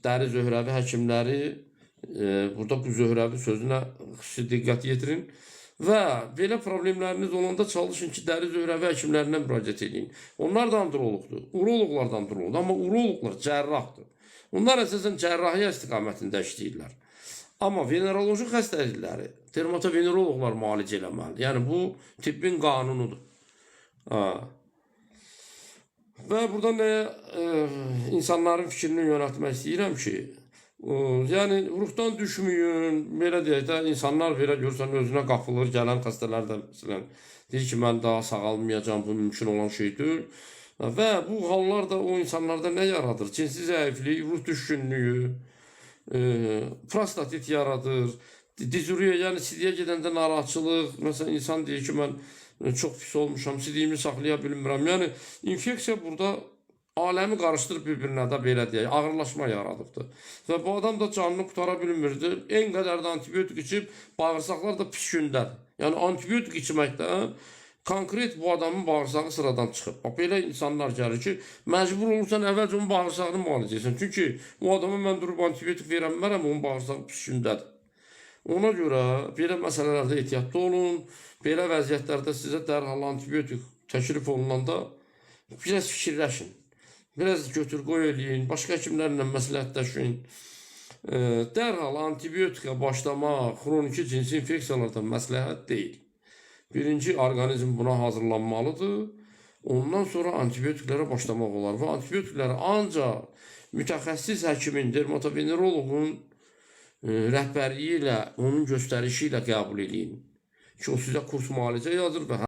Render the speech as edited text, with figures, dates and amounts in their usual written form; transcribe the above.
dəri zöhrəvi həkimləri burada bu zöhrəvi sözünə xüsusi diqqət yetirin və belə problemləriniz olanda çalışın ki, dəri zöhrəvi həkimlərindən müraciət edin. Onlar da androloqdur, uroloqlar da androloqdur, amma uroloqlar cərrahdır. Onlar əsasən cərrahiyyə istiqamətində işləyirlər. Amma veneroloji xəstəlikləri dermatoveneroloqlar müalicə eləməlidir. Yəni bu tibbin qanunudur. Və burada nəyə insanların fikrini yönəltmək istəyirəm ki, yəni ruhdan düşməyin, belə deyək də, insanlar belə görsən özünə qapılır, gələn xəstələr də məsələn, deyir ki, mən daha sağalmayacağım, bu mümkün olan şeydir. Və bu hallar da o insanlarda nə yaradır? Cinsi zəiflik, ruh düşkünlüyü, prostatit yaradır, dizuriya, yəni sidiyə gedəndə narahatçılıq, məsələn, insan deyir ki, mən çox pis olmuşam, sidiyimi saxlaya bilmirəm. Yəni, infeksiya burada aləmi qarışdırıb bir-birinə də belə deyək, ağırlaşma yaradıbdır. Və bu adam da canını qutara bilmirdi. En qədər də antibiotik içib, bağırsaqlar da pis gündədir. Yəni, antibiotik içməkdən konkret bu adamın bağırsağı sıradan çıxıb. Bax, belə insanlar gəlir ki, məcbur olursan əvvəlcə onun bağırsağını müalicə etsin. Çünki o adama mən durub antibiotik verəmmərəm, onun bağırsağı pis gündədir. Ona görə belə məsələlərdə ehtiyatlı olun. Belə vəziyyətlərdə sizə dərhal antibiotik təklif olunanda biraz fikirləşin. Biraz götür-qoy eləyin, başqa həkimlərlə məsləhətləşin. Dərhal antibiotika başlamaq xroniki cinsi infeksiyalardan məsləhət deyil. Birinci, orqanizm buna hazırlanmalıdır. Ondan sonra antibiotiklərə başlamaq olar. Və antibiotikləri ancaq mütəxəssis həkimin, dermatoveneroloqun rəhbərliyi ilə, onun göstərişi ilə qəbul edin. Ki, o sizə kurs müalicə yazır və